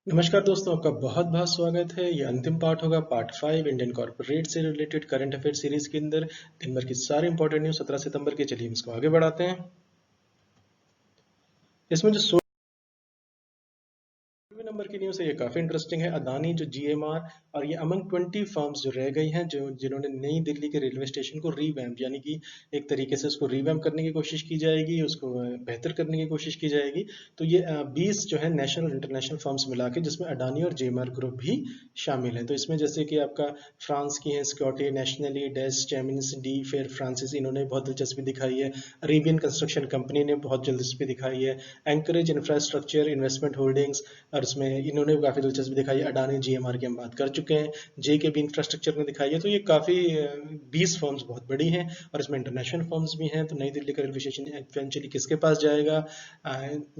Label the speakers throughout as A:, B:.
A: नमस्कार दोस्तों, आपका बहुत बहुत स्वागत है। ये अंतिम पार्ट होगा, पार्ट 5 इंडियन कॉर्पोरेट से रिलेटेड करंट अफेयर सीरीज के अंदर दिन भर की सारी इंपॉर्टेंट न्यूज 17 सितंबर के। चलिए हम इसको आगे बढ़ाते हैं। इसमें जो नंबर की न्यूज़ है ये काफ़ी इंटरेस्टिंग है। अदानी जो जीएमआर और ये अमंग 20 फर्म्स जो रह गई हैं, जो जिन्होंने नई दिल्ली के रेलवे स्टेशन को रीवैम्प यानी कि एक तरीके से उसको रीवैम्प करने की कोशिश की जाएगी, उसको बेहतर करने की कोशिश की जाएगी। तो ये 20 जो है नेशनल और इंटरनेशनल फर्म्स मिला के, जिसमें अडानी और जेएमआर ग्रुप भी शामिल है। तो इसमें जैसे कि आपका फ्रांस की है स्कॉटी नेशनली, डेस, चेमिन्स, डी फेयर फ्रांसिस, इन्होंने बहुत दिलचस्पी दिखाई है। अरेबियन कंस्ट्रक्शन कंपनी ने बहुत दिलचस्पी दिखाई है। एंकरेज इंफ्रास्ट्रक्चर इन्वेस्टमेंट होल्डिंग्स, और उसमें इन्होंने भी काफ़ी दिलचस्पी दिखाई है। अडानी जीएमआर की हम बात कर चुके हैं। जे के बी इंफ्रास्ट्रक्चर ने दिखाई है। तो ये काफ़ी 20 फर्म्स बहुत बड़ी हैं और इसमें इंटरनेशनल फर्म्स भी हैं। तो नई दिल्ली का रेलवे स्टेशन इवेंचुअली किसके पास जाएगा?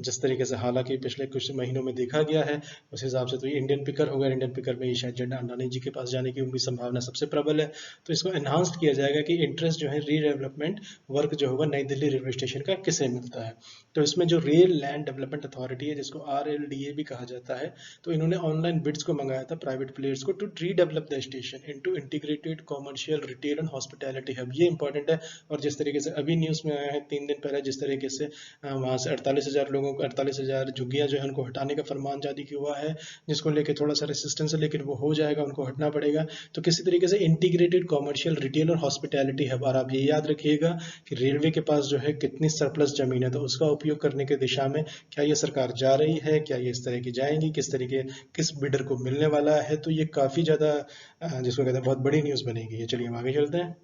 A: जिस तरीके से हालांकि पिछले कुछ महीनों में देखा गया है, उस हिसाब से तो ये इंडियन पिकर होगा। इंडियन पिकर में ये शायद अडानी जी के पास जाने की उम्मीद संभावना सबसे प्रबल है। तो इसको एनहांस्ड किया जाएगा कि इंटरेस्ट जो है रीडेवलपमेंट वर्क जो होगा नई दिल्ली रेलवे स्टेशन का किसे मिलता है। तो इसमें जो रेल लैंड डेवलपमेंट अथॉरिटी है, जिसको RLDA भी कहा जाता है, तो इन्होंने ऑनलाइन बिड्स को मंगाया था प्राइवेट प्लेयर्स को to redevelop the station into integrated commercial retail and hospitality hub. ये इंपॉर्टेंट है। और जिस तरीके से अभी न्यूज़ में आया है 3 दिन पहले, जिस तरीके से वहाँ से 48,000 लोगों को, 48,000 झुग्गियाँ जो है उनको हटाने का फरमान जारी हुआ है, जिसको लेकर थोड़ा सा रेसिस्टेंस है, लेकिन वो हो जाएगा, उनको हटना पड़ेगा। तो किसी तरीके से इंटीग्रेटेड कॉमर्शियल रिटेल और हॉस्पिटैलिटी हब। और आप ये याद रखिएगा कि रेलवे के पास जो है कितनी सरप्लस जमीन है, तो उसका उपयोग करने की दिशा में क्या ये सरकार जा रही है, क्या ये इस तरह की जाएंगी, किस तरीके किस बिडर को मिलने वाला है। तो ये काफ़ी ज़्यादा जिसको कहते हैं बहुत बड़ी न्यूज़ बनेगी। ये चलिए हम आगे चलते हैं।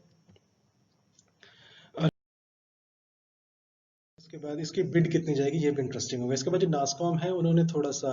A: इसके बाद इसकी बिड कितनी जाएगी ये भी इंटरेस्टिंग होगा। इसके बाद जो नास्कॉम है, उन्होंने थोड़ा सा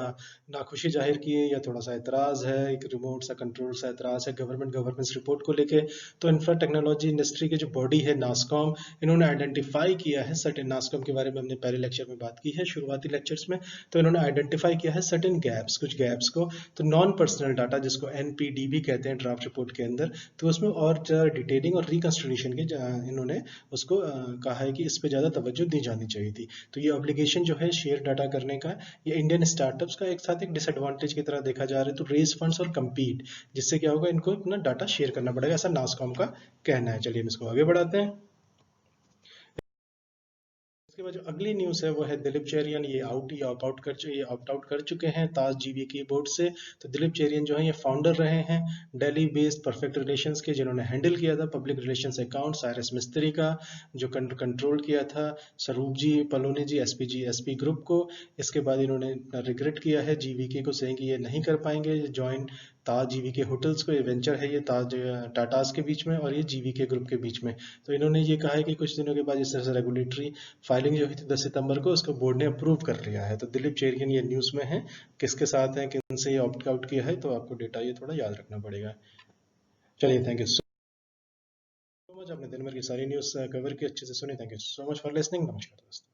A: नाखुशी जाहिर की है, या थोड़ा सा एतराज़ है, एक रिमोट सा कंट्रोल सा एतराज़ है गवर्नेंस रिपोर्ट को लेके। तो इंफ्रा टेक्नोलॉजी इंडस्ट्री की जो बॉडी है नास्कॉम, इन्होंने आइडेंटिफाई किया है सर्टेन, नास्कॉम के बारे में हमने पहले लेक्चर में बात की है, शुरुआती लेक्चर्स में। तो इन्होंने आइडेंटिफाई किया है सर्टेन गैप्स, कुछ गैप्स को। तो नॉन पर्सनल डाटा, जिसको NPD कहते हैं ड्राफ्ट रिपोर्ट के अंदर, तो उसमें और ज़्यादा डिटेलिंग और रिकंस्ट्रक्शन की इन्होंने उसको कहा है कि इस पे ज़्यादा तवज्जो दी जानी चाहिए थी। तो ये ऑब्लिगेशन जो है शेयर डाटा करने का, ये इंडियन स्टार्टअप्स का एक साथ एक डिसएडवांटेज की तरह देखा जा रहा है। तो रेज फंड्स और कम्पीट, जिससे क्या होगा, इनको अपना डाटा शेयर करना पड़ेगा, ऐसा नास्कॉम का कहना है। चलिए हम इसको आगे बढ़ाते हैं। इसके बाद जो अगली न्यूज़ है वो है दिलीप चेरियन, ये ऑप्ट आउट कर चुके हैं ताज जीवी की बोर्ड से। तो दिलीप चेरियन जो है ये फाउंडर रहे हैं दिल्ली बेस्ड परफेक्ट रिलेशंस के, जिन्होंने हैंडल किया था पब्लिक रिलेशंस अकाउंट साइरस मिस्त्री का, जो कंट्रोल किया था स्वरूप जी पलोनी जी एसपी ग्रुप को। इसके बाद इन्होंने रिग्रेट किया है जीवीके को, सेइंग कि ये नहीं कर पाएंगे ज्वाइन ताज जीवीके होटल्स को। ये वेंचर है, ये ताज टाटास के बीच में और ये जीवीके ग्रुप के बीच में। तो इन्होंने ये कहा है कि कुछ दिनों के बाद इस तरह से रेगुलेटरी फाइलिंग जो हुई थी 10 सितंबर को, उसको बोर्ड ने अप्रूव कर लिया है। तो दिलीप चेरियन ये न्यूज़ में है, किसके साथ है, किन से ये ऑप्ट आउट किया है, तो आपको डेटा ये थोड़ा याद रखना पड़ेगा। चलिए, थैंक यू सो मच। आपने दिन भर की सारी न्यूज़ कवर की, अच्छे से सुनी। Thank you so much for listening. नमस्कार दोस्तों।